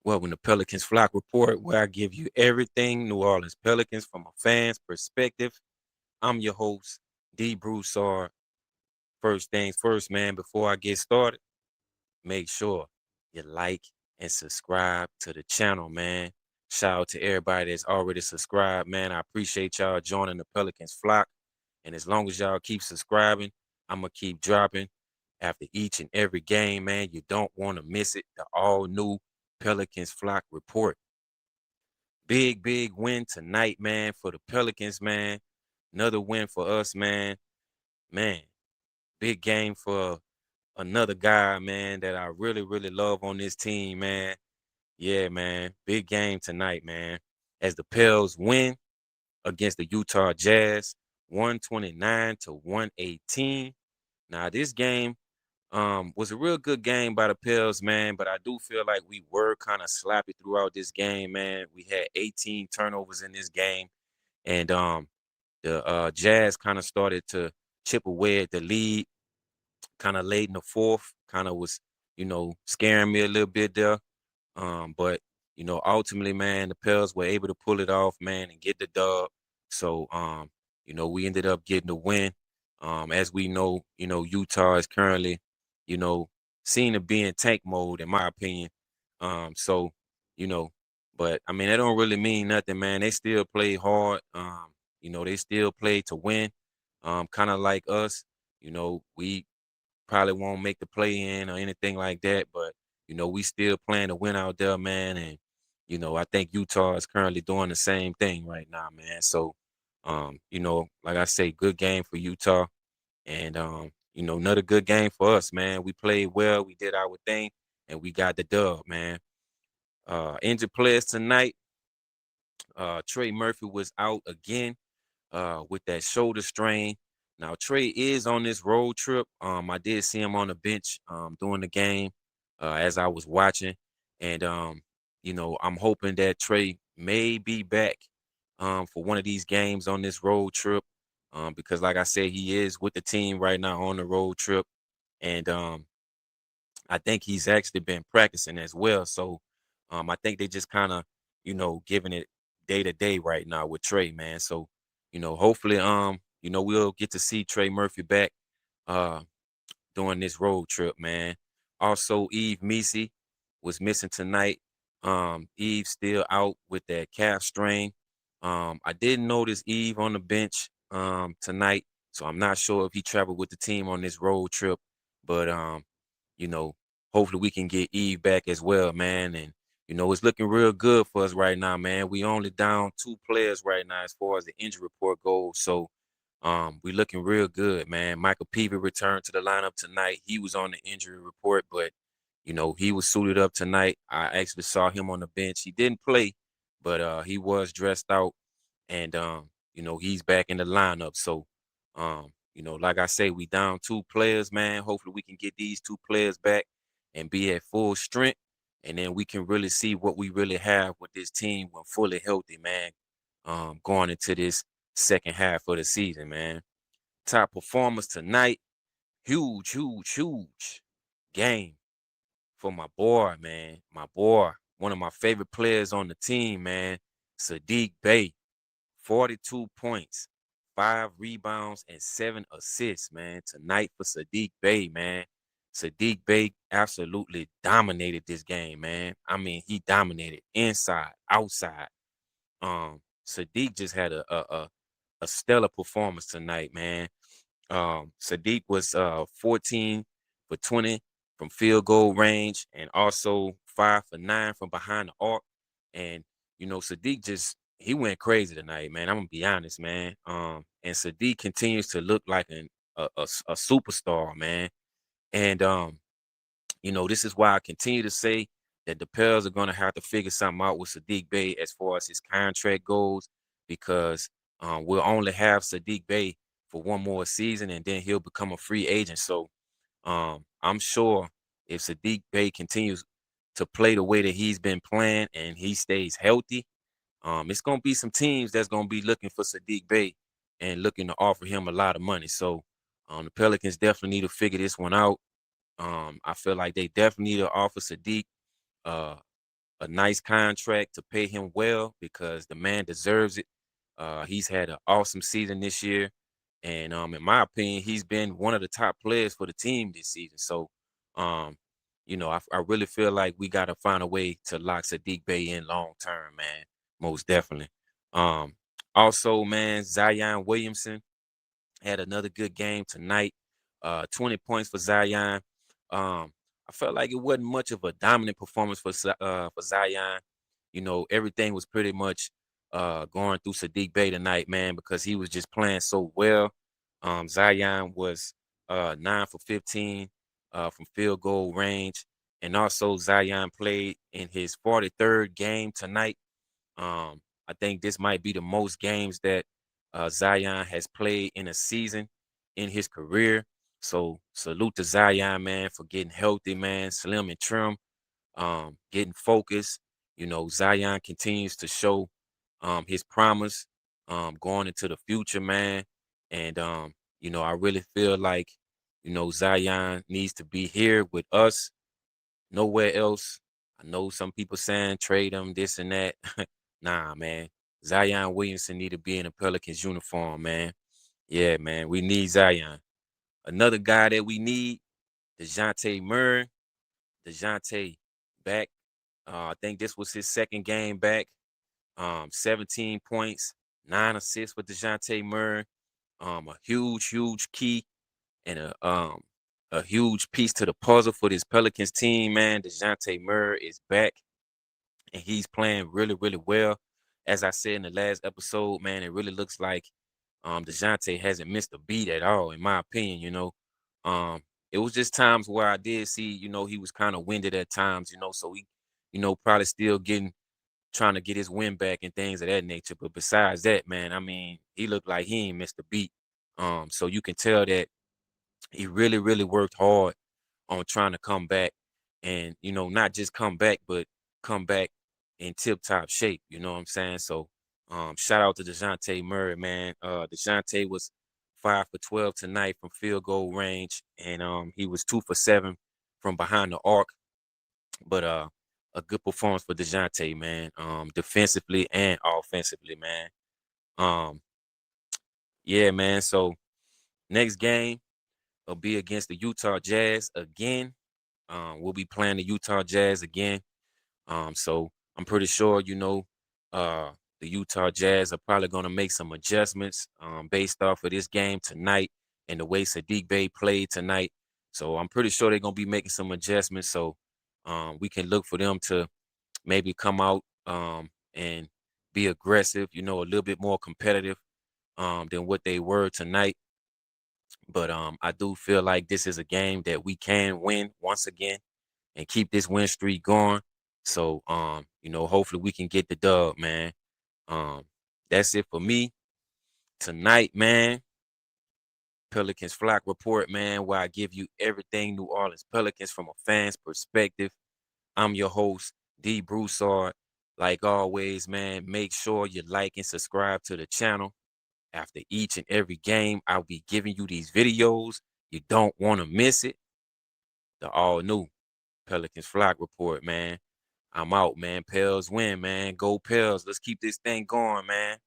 Welcome to Pelicans Flock Report, where I give you everything New Orleans Pelicans from a fan's perspective. I'm your host, D. Broussard. First things first, man, before I get started, make sure you like and subscribe to the channel, man. Shout out to everybody that's already subscribed, man. I appreciate y'all joining the Pelicans Flock. And as long as y'all keep subscribing, I'm going to keep dropping after each and every game, man. You don't want to miss it. The all new Pelicans Flock Report. Big win tonight, man, for the Pelicans, man. Another win for us, man. Man, big game for another guy, man, that I really love on this team, man. Yeah, man. Big game tonight, man. As the Pels win against the Utah Jazz, 129-118. Now, this game was a real good game by the Pels, man, but I do feel like we were kind of sloppy throughout this game, man. We had 18 turnovers in this game. And the Jazz kind of started to chip away at the lead, kind of late in the fourth, kind of was, scaring me a little bit there. But ultimately, man, the Pels were able to pull it off, man, and get the dub. So, we ended up getting the win. As we know, Utah is currently, you know, seen to be in tank mode, in my opinion. So, you know, but I mean, that don't really mean nothing, man. They still play hard. They still play to win. Kind of like us. We probably won't make the play in or anything like that, but we still playing to win out there, man. And I think Utah is currently doing the same thing right now, man. So, like I say, good game for Utah, and another good game for us, man. We played well, we did our thing, and we got the dub, man. Injured players tonight. Trey Murphy was out again with that shoulder strain. Now Trey is on this road trip. I did see him on the bench during the game as I was watching, and I'm hoping that Trey may be back for one of these games on this road trip because, like I said, he is with the team right now on the road trip, and I think he's actually been practicing as well. So I think they just kind of, giving it day to day right now with Trey, man. So, hopefully, we'll get to see Trey Murphy back uh during this road trip, man. Also, Eve Misi was missing tonight. Eve still out with that calf strain. I didn't notice Eve on the bench tonight, so I'm not sure if he traveled with the team on this road trip. But you know, hopefully we can get Eve back as well, man. And it's looking real good for us right now, man. We only down 2 players right now as far as the injury report goes. So we looking real good, man. Michael Peavy returned to the lineup tonight. He was on the injury report, but he was suited up tonight. I actually saw him on the bench. He didn't play, but he was dressed out, and he's back in the lineup. So like I say, we down 2 players, man. Hopefully we can get these 2 players back and be at full strength, and then we can really see what we really have with this team when fully healthy, man. Going into this second half of the season, man. Top performers tonight. Huge game for my boy, man. My boy, one of my favorite players on the team, man. Sadiq Bey, 42 points, 5 rebounds, and 7 assists, man. Tonight for Sadiq Bey, man. Sadiq Bey absolutely dominated this game, man. I mean, he dominated inside, outside. Sadiq just had a stellar performance tonight, man. Sadiq was 14 for 20 from field goal range and also 5 for 9 from behind the arc. And Sadiq just he went crazy tonight, man. I'm gonna be honest, man. And Sadiq continues to look like a superstar, man. And this is why I continue to say that the Pels are going to have to figure something out with Sadiq Bey as far as his contract goes, because we'll only have Sadiq Bey for one more season, and then he'll become a free agent. So I'm sure if Sadiq Bey continues to play the way that he's been playing and he stays healthy, it's going to be some teams that's going to be looking for Sadiq Bey and looking to offer him a lot of money. So the Pelicans definitely need to figure this one out. I feel like they definitely need to offer Sadiq uh, a nice contract to pay him well because the man deserves it. He's had an awesome season this year, and in my opinion, he's been one of the top players for the team this season. So, um, I really feel like we got to find a way to lock Sadiq Bey in long term, man. Most definitely. Um, Also, man, Zion Williamson had another good game tonight. 20 points for Zion. I felt like it wasn't much of a dominant performance for Zion. Everything was pretty much going through Sadiq Bey tonight, man, because he was just playing so well. Zion was 9 for 15 from field goal range, and also Zion played in his 43rd game tonight. I think this might be the most games that Zion has played in a season in his career. So salute to Zion, man, for getting healthy, man, slim and trim, getting focused. Zion continues to show his promise going into the future, man. And I really feel like, Zion needs to be here with us, nowhere else. I know some people saying trade him, this and that. Nah, man. Zion Williamson need to be in a Pelicans uniform, man. Yeah, man. We need Zion. Another guy that we need, DeJounte Murray. DeJounte back. I think this was his second game back. 17 points, 9 assists for DeJounte Murray. A huge, huge key and a huge piece to the puzzle for this Pelicans team, man. DeJounte Murray is back and he's playing really, really well. As I said in the last episode, man, it really looks like DeJounte hasn't missed a beat at all, in my opinion. Um, it was just times where I did see, he was kind of winded at times, so he, probably still trying to get his win back and things of that nature. But besides that, man, I mean, he looked like he ain't missed a beat. So you can tell that he really, really worked hard on trying to come back and, not just come back, but come back in tip top shape. You know what I'm saying? So shout out to DeJounte Murray, man. DeJounte was 5 for 12 tonight from field goal range, and he was 2 for 7 from behind the arc. But a good performance for DeJounte, man. Defensively and offensively, man. Um, yeah, man. So next game will be against the Utah Jazz again. We'll be playing the Utah Jazz again. So I'm pretty sure, uh, the Utah Jazz are probably going to make some adjustments based off of this game tonight and the way Sadiq Bey played tonight. So I'm pretty sure they're going to be making some adjustments. So we can look for them to maybe come out and be aggressive, a little bit more competitive than what they were tonight. But I do feel like this is a game that we can win once again and keep this win streak going. So hopefully we can get the dub, man. Um, that's it for me tonight, man. Pelicans Flock Report, man, where I give you everything New Orleans Pelicans from a fan's perspective. I'm your host, D. Broussard. Like always, man, make sure you like and subscribe to the channel. After each and every game, I'll be giving you these videos. You don't want to miss it. The all new Pelicans Flock Report, man. I'm out, man. Pels win, man. Go Pels. Let's keep this thing going, man.